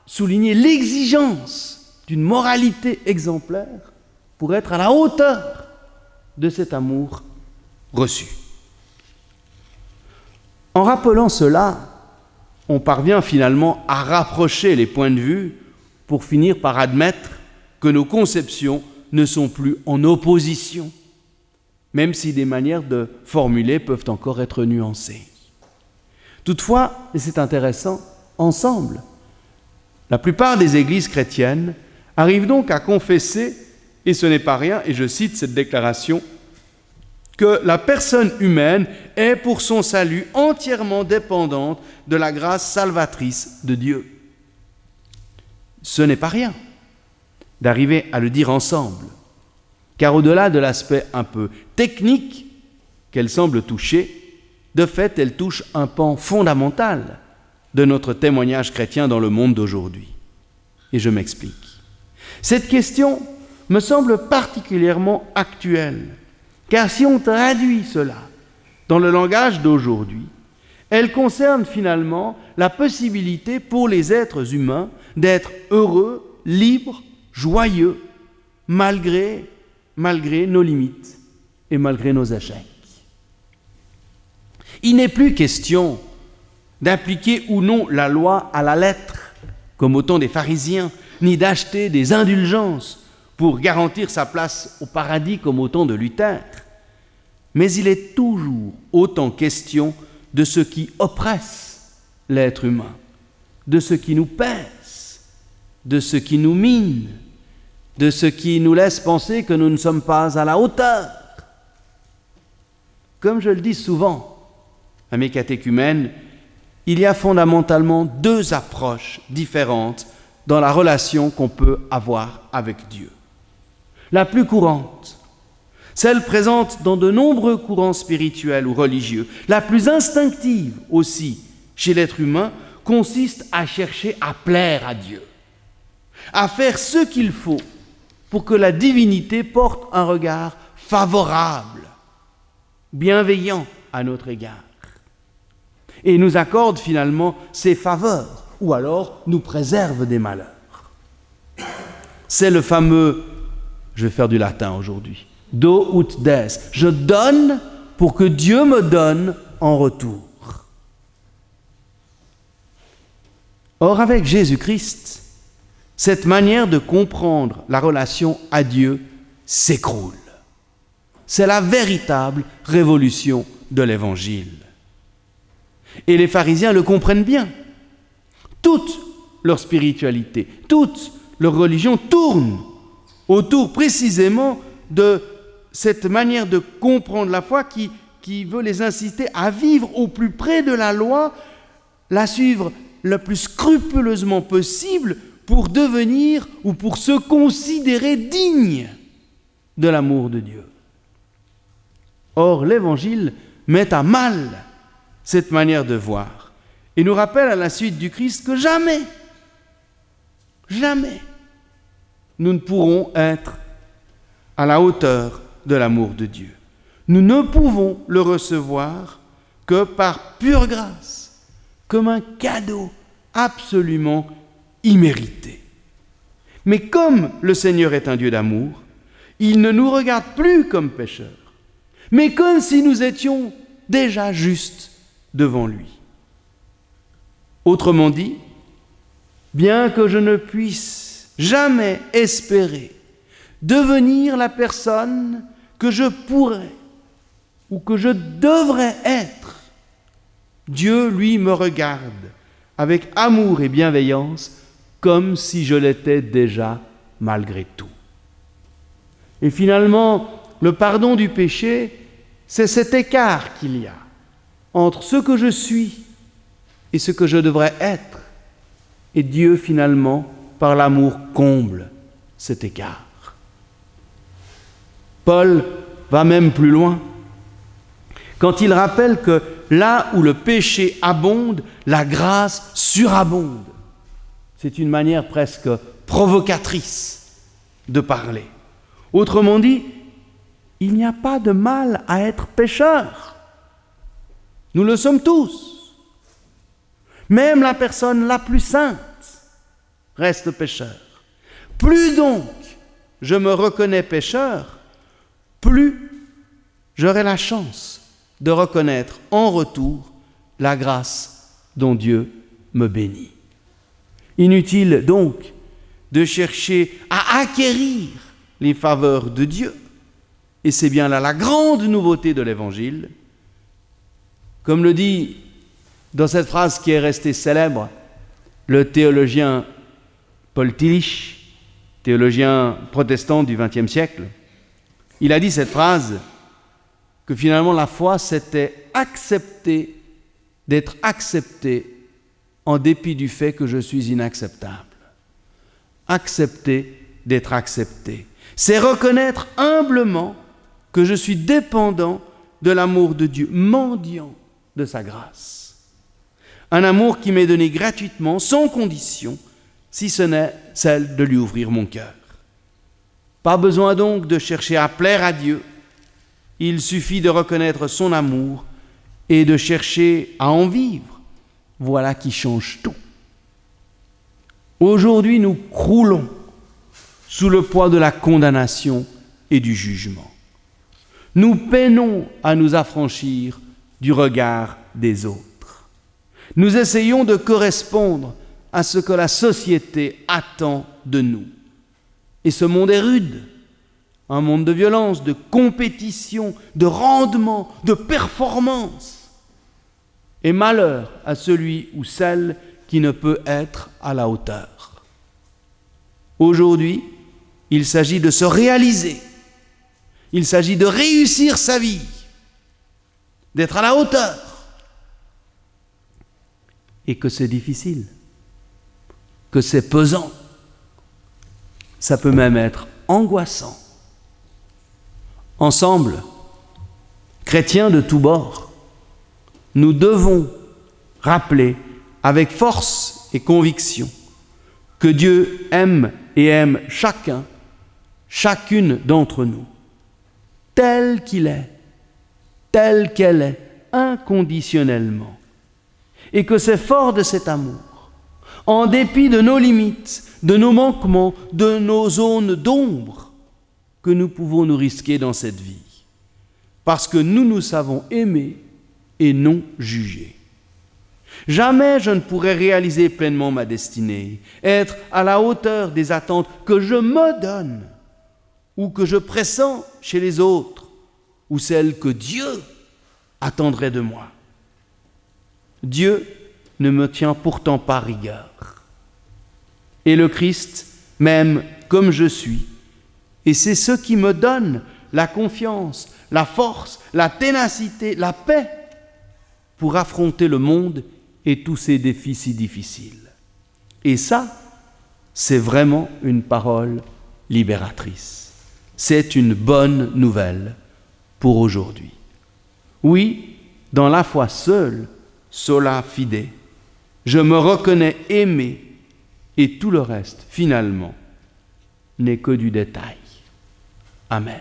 souligner l'exigence d'une moralité exemplaire pour être à la hauteur de cet amour reçu. En rappelant cela, on parvient finalement à rapprocher les points de vue pour finir par admettre que nos conceptions ne sont plus en opposition, même si des manières de formuler peuvent encore être nuancées. Toutefois, et c'est intéressant, ensemble, la plupart des églises chrétiennes arrivent donc à confesser, et ce n'est pas rien, et je cite cette déclaration, que la personne humaine est pour son salut entièrement dépendante de la grâce salvatrice de Dieu. Ce n'est pas rien d'arriver à le dire ensemble, car au-delà de l'aspect un peu technique qu'elle semble toucher, de fait, elle touche un pan fondamental de notre témoignage chrétien dans le monde d'aujourd'hui. Et je m'explique. Cette question me semble particulièrement actuelle, car si on traduit cela dans le langage d'aujourd'hui, elle concerne finalement la possibilité pour les êtres humains d'être heureux, libres, joyeux, malgré nos limites et malgré nos échecs. Il n'est plus question d'appliquer ou non la loi à la lettre, comme au temps des pharisiens, ni d'acheter des indulgences pour garantir sa place au paradis comme au temps de Luther. Mais il est toujours autant question de ce qui oppresse l'être humain, de ce qui nous pèse, de ce qui nous mine, de ce qui nous laisse penser que nous ne sommes pas à la hauteur. Comme je le dis souvent à mes catéchumènes, il y a fondamentalement deux approches différentes dans la relation qu'on peut avoir avec Dieu. La plus courante, celle présente dans de nombreux courants spirituels ou religieux, la plus instinctive aussi chez l'être humain, consiste à chercher à plaire à Dieu, à faire ce qu'il faut pour que la divinité porte un regard favorable, bienveillant à notre égard, et nous accorde finalement ses faveurs, ou alors nous préserve des malheurs. C'est le fameux, je vais faire du latin aujourd'hui, do ut des, je donne pour que Dieu me donne en retour. Or, avec Jésus-Christ, cette manière de comprendre la relation à Dieu s'écroule. C'est la véritable révolution de l'Évangile. Et les pharisiens le comprennent bien. Toute leur spiritualité, toute leur religion tourne autour précisément de cette manière de comprendre la foi qui qui veut les inciter à vivre au plus près de la loi, la suivre le plus scrupuleusement possible pour devenir ou pour se considérer digne de l'amour de Dieu. Or, l'Évangile met à mal cette manière de voir et nous rappelle à la suite du Christ que jamais nous ne pourrons être à la hauteur de l'amour de Dieu. Nous ne pouvons le recevoir que par pure grâce, comme un cadeau absolument immérité. Mais comme le Seigneur est un Dieu d'amour, il ne nous regarde plus comme pécheurs, mais comme si nous étions déjà justes devant lui. Autrement dit, bien que je ne puisse jamais espérer devenir la personne que je pourrais ou que je devrais être, Dieu, lui, me regarde avec amour et bienveillance comme si je l'étais déjà malgré tout. Et finalement, le pardon du péché, c'est cet écart qu'il y a entre ce que je suis et ce que je devrais être. Et Dieu, finalement, par l'amour, comble cet écart. Paul va même plus loin quand il rappelle que là où le péché abonde, la grâce surabonde. C'est une manière presque provocatrice de parler. Autrement dit, il n'y a pas de mal à être pécheur. Nous le sommes tous. Même la personne la plus sainte reste pécheur. Plus donc je me reconnais pécheur, plus j'aurai la chance de reconnaître en retour la grâce dont Dieu me bénit. Inutile donc de chercher à acquérir les faveurs de Dieu, et c'est bien là la grande nouveauté de l'Évangile. Comme le dit dans cette phrase qui est restée célèbre, le théologien Paul Tillich, théologien protestant du XXe siècle, il a dit cette phrase que finalement la foi c'était accepter d'être accepté en dépit du fait que je suis inacceptable. Accepter d'être accepté. C'est reconnaître humblement que je suis dépendant de l'amour de Dieu, mendiant de sa grâce. Un amour qui m'est donné gratuitement, sans condition, si ce n'est celle de lui ouvrir mon cœur. Pas besoin donc de chercher à plaire à Dieu, il suffit de reconnaître son amour et de chercher à en vivre. Voilà qui change tout. Aujourd'hui, nous croulons sous le poids de la condamnation et du jugement. Nous peinons à nous affranchir du regard des autres. Nous essayons de correspondre à ce que la société attend de nous. Et ce monde est rude, un monde de violence, de compétition, de rendement, de performance. Et malheur à celui ou celle qui ne peut être à la hauteur. Aujourd'hui, il s'agit de se réaliser. Il s'agit de réussir sa vie, d'être à la hauteur. Et que c'est difficile, que c'est pesant. Ça peut même être angoissant. Ensemble, chrétiens de tous bords, nous devons rappeler avec force et conviction que Dieu aime et aime chacun, chacune d'entre nous, tel qu'il est, tel qu'elle est, inconditionnellement. Et que c'est fort de cet amour, en dépit de nos limites, de nos manquements, de nos zones d'ombre, que nous pouvons nous risquer dans cette vie. Parce que nous savons aimer et non juger. Jamais je ne pourrai réaliser pleinement ma destinée, être à la hauteur des attentes que je me donne ou que je pressens chez les autres ou celles que Dieu attendrait de moi. Dieu ne me tient pourtant pas rigueur. Et le Christ m'aime comme je suis, et c'est ce qui me donne la confiance, la force, la ténacité, la paix pour affronter le monde et tous ces défis si difficiles. Et ça, c'est vraiment une parole libératrice. C'est une bonne nouvelle pour aujourd'hui. Oui, dans la foi seule, sola fide, je me reconnais aimé et tout le reste, finalement, n'est que du détail. Amen.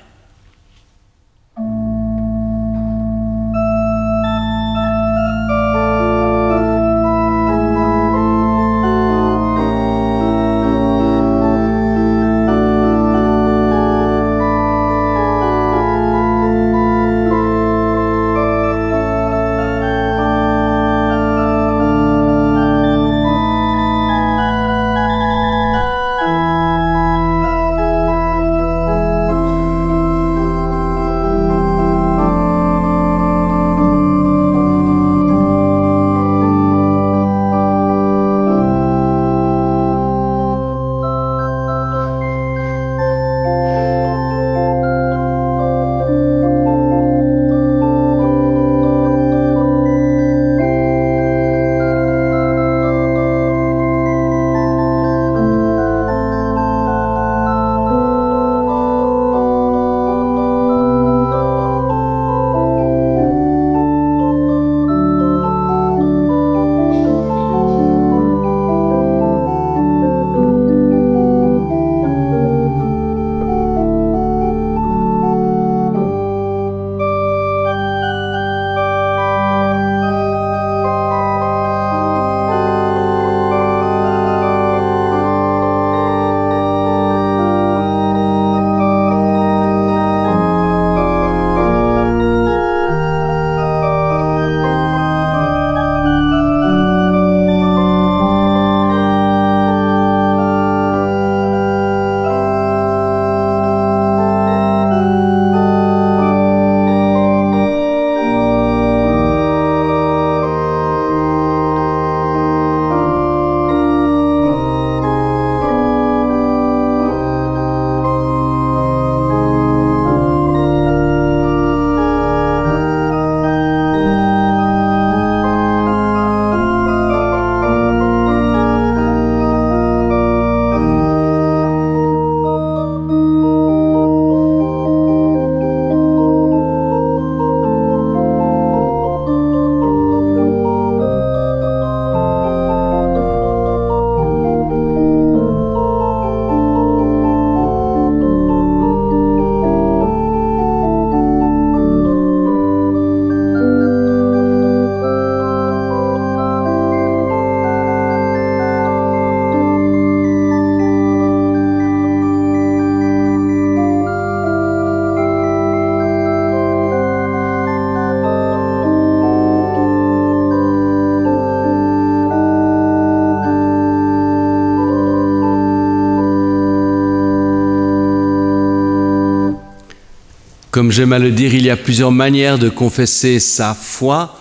Comme j'aime à le dire, il y a plusieurs manières de confesser sa foi.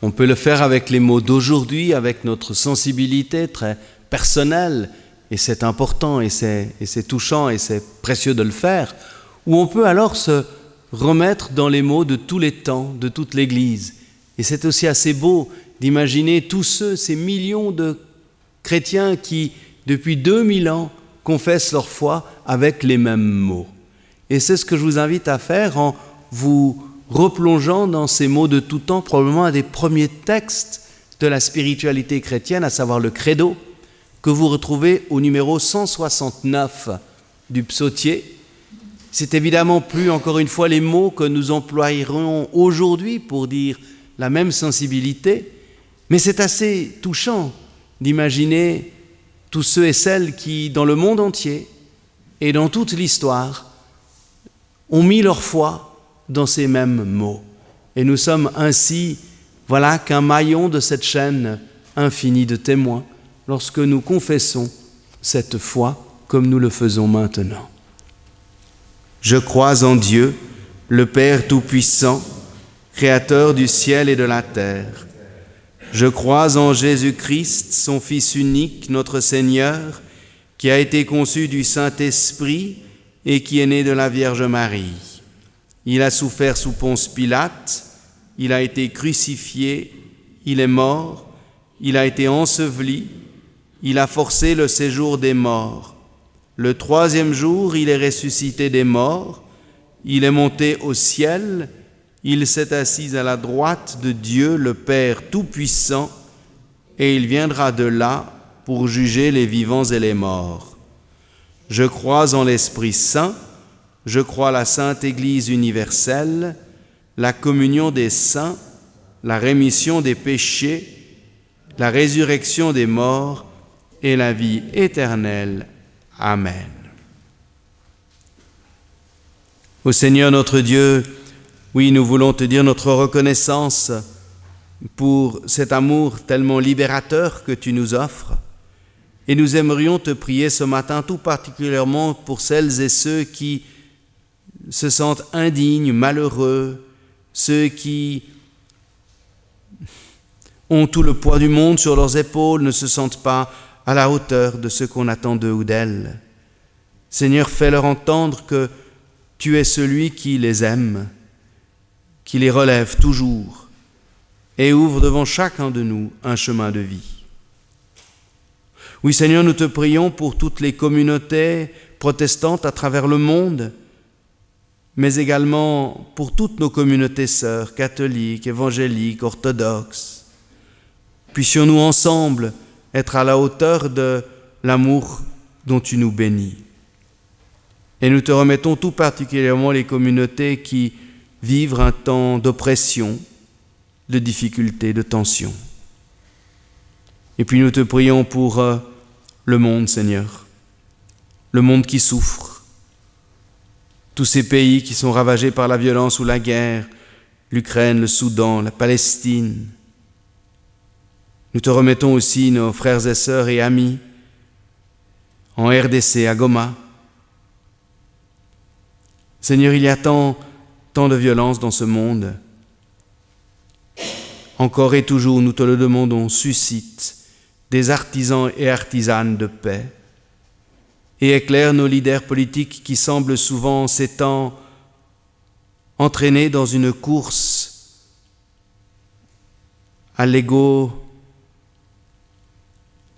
On peut le faire avec les mots d'aujourd'hui, avec notre sensibilité très personnelle, et c'est important, et c'est touchant, et c'est précieux de le faire. Ou on peut alors se remettre dans les mots de tous les temps, de toute l'Église. Et c'est aussi assez beau d'imaginer tous ces millions de chrétiens qui, depuis 2000 ans, confessent leur foi avec les mêmes mots. Et c'est ce que je vous invite à faire en vous replongeant dans ces mots de tout temps, probablement un des premiers textes de la spiritualité chrétienne, à savoir le Credo, que vous retrouvez au numéro 169 du psautier. C'est évidemment plus, encore une fois, les mots que nous employerons aujourd'hui pour dire la même sensibilité, mais c'est assez touchant d'imaginer tous ceux et celles qui, dans le monde entier et dans toute l'histoire, ont mis leur foi dans ces mêmes mots. Et nous sommes ainsi, voilà qu'un maillon de cette chaîne infinie de témoins lorsque nous confessons cette foi comme nous le faisons maintenant. Je crois en Dieu, le Père Tout-Puissant, Créateur du ciel et de la terre. Je crois en Jésus-Christ, son Fils unique, notre Seigneur, qui a été conçu du Saint-Esprit et qui est né de la Vierge Marie. Il a souffert sous Ponce Pilate, il a été crucifié, il est mort, il a été enseveli, il a forcé le séjour des morts. Le 3e jour, il est ressuscité des morts, il est monté au ciel, il s'est assis à la droite de Dieu, le Père Tout-Puissant, et il viendra de là pour juger les vivants et les morts. Je crois en l'Esprit Saint, je crois à la Sainte Église universelle, la communion des saints, la rémission des péchés, la résurrection des morts et la vie éternelle. Amen. Ô Seigneur notre Dieu, oui, nous voulons te dire notre reconnaissance pour cet amour tellement libérateur que tu nous offres. Et nous aimerions te prier ce matin tout particulièrement pour celles et ceux qui se sentent indignes, malheureux, ceux qui ont tout le poids du monde sur leurs épaules, ne se sentent pas à la hauteur de ce qu'on attend d'eux ou d'elles. Seigneur, fais-leur entendre que tu es celui qui les aime, qui les relève toujours et ouvre devant chacun de nous un chemin de vie. Oui, Seigneur, nous te prions pour toutes les communautés protestantes à travers le monde, mais également pour toutes nos communautés sœurs, catholiques, évangéliques, orthodoxes. Puissions-nous ensemble être à la hauteur de l'amour dont tu nous bénis. Et nous te remettons tout particulièrement les communautés qui vivent un temps d'oppression, de difficulté, de tension. Et puis nous te prions pour le monde, Seigneur, le monde qui souffre, tous ces pays qui sont ravagés par la violence ou la guerre, l'Ukraine, le Soudan, la Palestine. Nous te remettons aussi nos frères et sœurs et amis en RDC, à Goma. Seigneur, il y a tant de violence dans ce monde. Encore et toujours, nous te le demandons, suscite des artisans et artisanes de paix et éclaire nos leaders politiques qui semblent souvent ces temps entraînés dans une course à l'ego,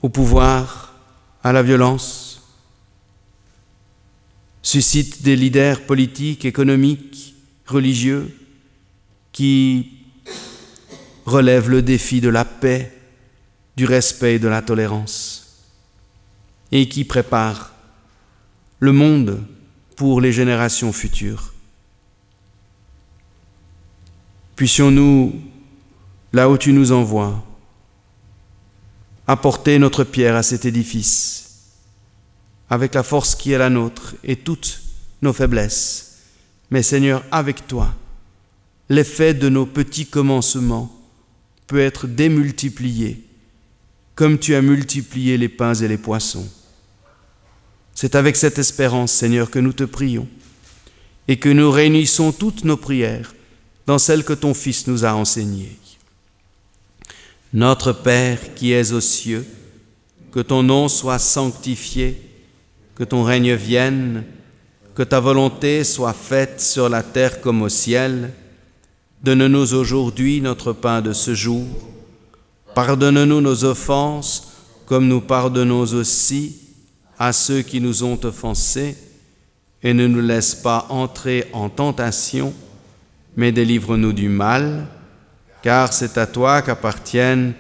au pouvoir, à la violence. Suscite des leaders politiques, économiques, religieux qui relèvent le défi de la paix, du respect et de la tolérance et qui préparent le monde pour les générations futures. Puissions-nous, là où tu nous envoies, apporter notre pierre à cet édifice, avec la force qui est la nôtre et toutes nos faiblesses. Mais Seigneur, avec toi, l'effet de nos petits commencements peut être démultiplié, comme tu as multiplié les pains et les poissons. C'est avec cette espérance, Seigneur, que nous te prions et que nous réunissons toutes nos prières dans celles que ton Fils nous a enseignées. Notre Père qui es aux cieux, que ton nom soit sanctifié, que ton règne vienne, que ta volonté soit faite sur la terre comme au ciel. Donne-nous aujourd'hui notre pain de ce jour. Pardonne-nous nos offenses, comme nous pardonnons aussi à ceux qui nous ont offensés, et ne nous laisse pas entrer en tentation, mais délivre-nous du mal, car c'est à toi qu'appartiennent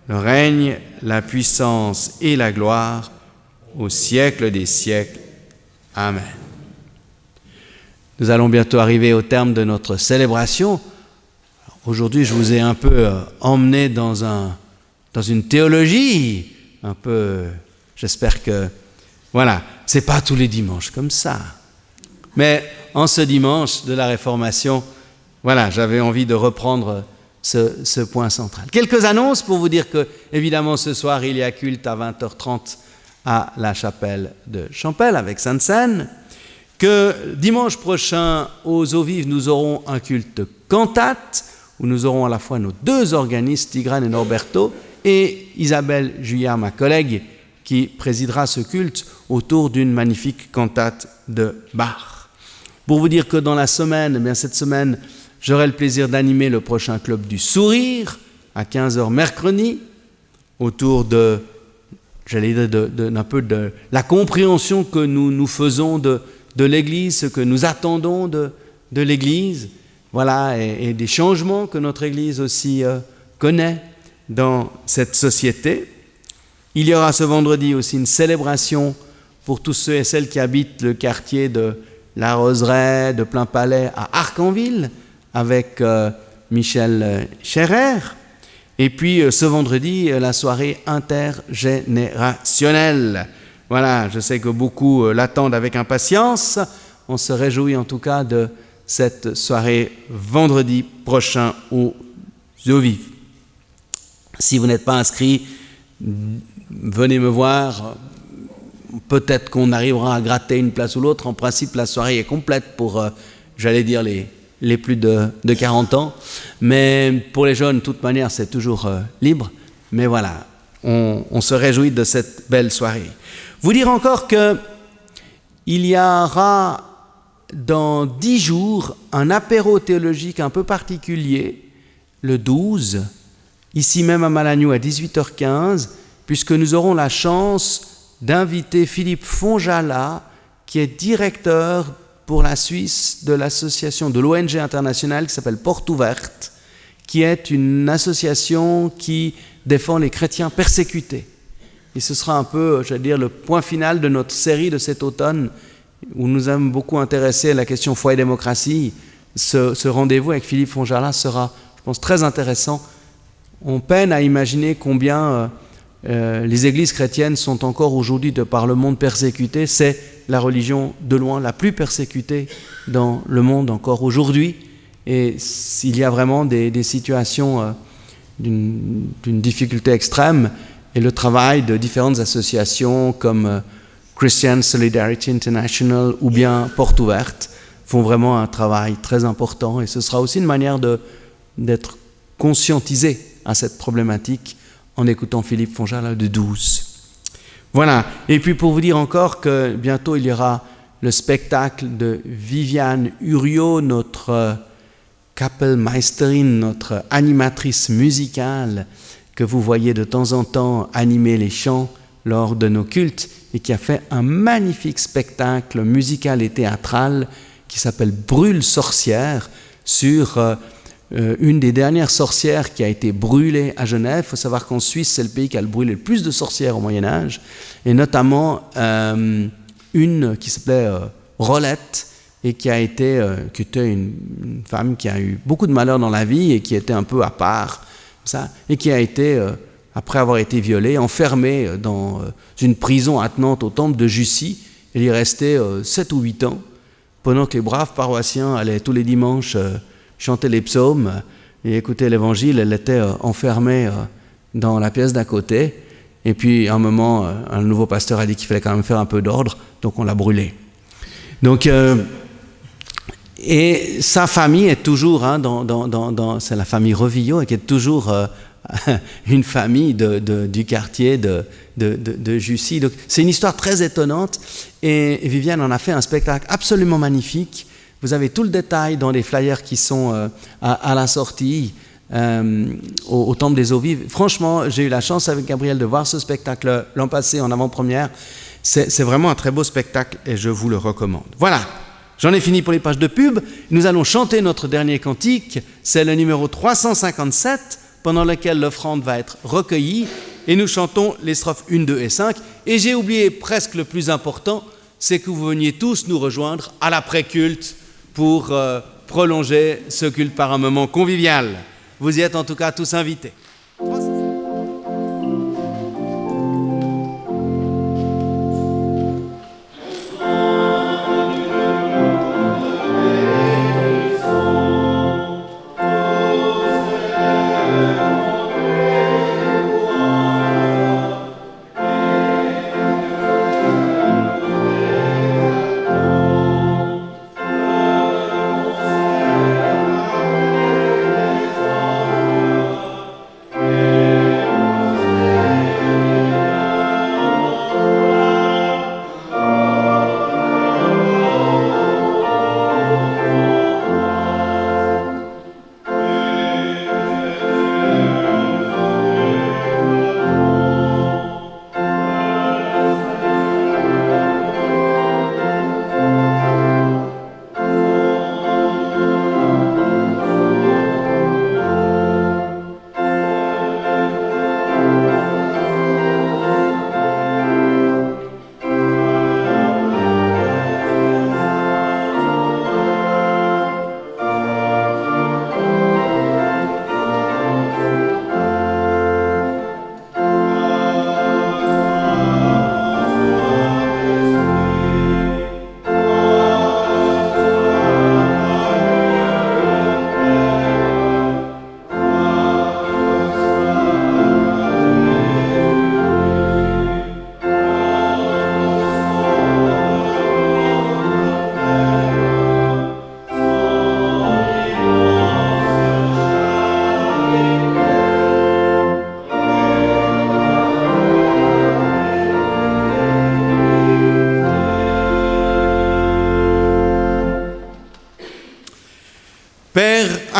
le règne, la puissance et la gloire au siècle des siècles. Amen. Nous allons bientôt arriver au terme de notre célébration. Aujourd'hui, je vous ai un peu emmené dans une théologie, un peu, j'espère que, voilà, c'est pas tous les dimanches comme ça. Mais en ce dimanche de la Réformation, voilà, j'avais envie de reprendre ce point central. Quelques annonces pour vous dire que, évidemment, ce soir, il y a culte à 20h30 à la chapelle de Champel avec Sainte-Seine, que dimanche prochain, aux Eaux Vives, nous aurons un culte cantate, où nous aurons à la fois nos deux organistes, Tigrane et Norberto, et Isabelle Juillard, ma collègue, qui présidera ce culte autour d'une magnifique cantate de Bach. Pour vous dire que dans la semaine, eh bien cette semaine, j'aurai le plaisir d'animer le prochain Club du Sourire à 15h mercredi, autour de, j'allais dire, d'un peu de la compréhension que nous faisons de l'Église, ce que nous attendons de l'Église, voilà, et des changements que notre Église aussi connaît dans cette société. Il y aura ce vendredi aussi une célébration pour tous ceux et celles qui habitent le quartier de la Roseraie, de Plainpalais à Arcanville, avec Michel Scherer. Et puis ce vendredi, la soirée intergénérationnelle. Voilà, je sais que beaucoup l'attendent avec impatience. On se réjouit en tout cas de cette soirée vendredi prochain aux eaux vives. Si vous n'êtes pas inscrit, venez me voir. Peut-être qu'on arrivera à gratter une place ou l'autre. En principe, la soirée est complète pour, j'allais dire, les plus de 40 ans. Mais pour les jeunes, de toute manière, c'est toujours libre. Mais voilà, on se réjouit de cette belle soirée. Vous dire encore qu'il y aura dans 10 jours un apéro théologique un peu particulier, le 12, ici même à Malagnou à 18h15, puisque nous aurons la chance d'inviter Philippe Fonjala, qui est directeur pour la Suisse de l'association de l'ONG internationale qui s'appelle Porte Ouverte, qui est une association qui défend les chrétiens persécutés. Et ce sera un peu, j'allais dire, le point final de notre série de cet automne, où nous avons beaucoup intéressé à la question foi et démocratie. Ce rendez-vous avec Philippe Fonjala sera, je pense, très intéressant. On peine à imaginer combien les églises chrétiennes sont encore aujourd'hui, de par le monde, persécutées. C'est la religion de loin la plus persécutée dans le monde encore aujourd'hui. Et s'il y a vraiment des situations d'une difficulté extrême, et le travail de différentes associations comme Christian Solidarity International ou bien Porte Ouverte font vraiment un travail très important. Et ce sera aussi une manière d'être conscientisé à cette problématique en écoutant Philippe Fonjala de 12. Voilà. Et puis pour vous dire encore que bientôt il y aura le spectacle de Viviane Uriot, notre Kapellmeisterin, notre animatrice musicale, que vous voyez de temps en temps animer les chants lors de nos cultes et qui a fait un magnifique spectacle musical et théâtral qui s'appelle Brûle sorcière sur une des dernières sorcières qui a été brûlée à Genève. Il faut savoir qu'en Suisse, c'est le pays qui a brûlé le plus de sorcières au Moyen-Âge, et notamment une qui s'appelait Rolette, et qui était une femme qui a eu beaucoup de malheurs dans la vie et qui était un peu à part, ça, et qui a été, après avoir été violée, enfermée dans une prison attenante au temple de Jussy. Elle y est restée 7 ou 8 ans, pendant que les braves paroissiens allaient tous les dimanches chanter les psaumes et écouter l'évangile. Elle était enfermée dans la pièce d'à côté. Et puis, à un moment, un nouveau pasteur a dit qu'il fallait quand même faire un peu d'ordre, donc on l'a brûlée. Donc, et sa famille est toujours, c'est la famille Revillot, qui est toujours une famille du quartier de Jussy. Donc, c'est une histoire très étonnante. Et Viviane en a fait un spectacle absolument magnifique. Vous avez tout le détail dans les flyers qui sont à la sortie au Temple des Eaux Vives. Franchement, j'ai eu la chance avec Gabriel de voir ce spectacle l'an passé en avant-première. C'est vraiment un très beau spectacle et je vous le recommande. Voilà, j'en ai fini pour les pages de pub. Nous allons chanter notre dernier cantique. C'est le numéro 357, pendant lequel l'offrande va être recueillie. Et nous chantons les strophes 1, 2 et 5. Et j'ai oublié presque le plus important, c'est que vous veniez tous nous rejoindre à l'après-culte pour prolonger ce culte par un moment convivial. Vous y êtes en tout cas tous invités.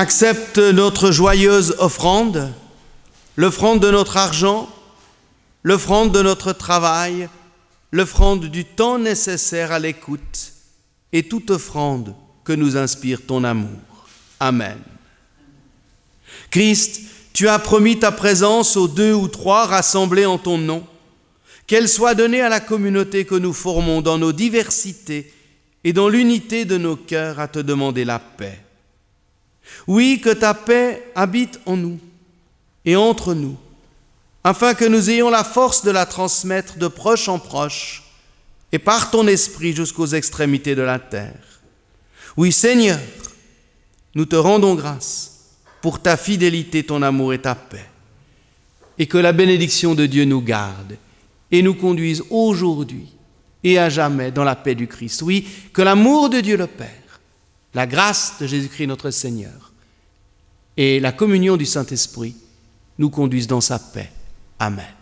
accepte notre joyeuse offrande, l'offrande de notre argent, l'offrande de notre travail, l'offrande du temps nécessaire à l'écoute et toute offrande que nous inspire ton amour. Amen. Christ, tu as promis ta présence aux 2 ou 3 rassemblés en ton nom. Qu'elle soit donnée à la communauté que nous formons dans nos diversités et dans l'unité de nos cœurs à te demander la paix. Oui, que ta paix habite en nous et entre nous, afin que nous ayons la force de la transmettre de proche en proche et par ton esprit jusqu'aux extrémités de la terre. Oui, Seigneur, nous te rendons grâce pour ta fidélité, ton amour et ta paix. Et que la bénédiction de Dieu nous garde et nous conduise aujourd'hui et à jamais dans la paix du Christ. Oui, que l'amour de Dieu le Père, la grâce de Jésus-Christ notre Seigneur et la communion du Saint-Esprit nous conduisent dans sa paix. Amen.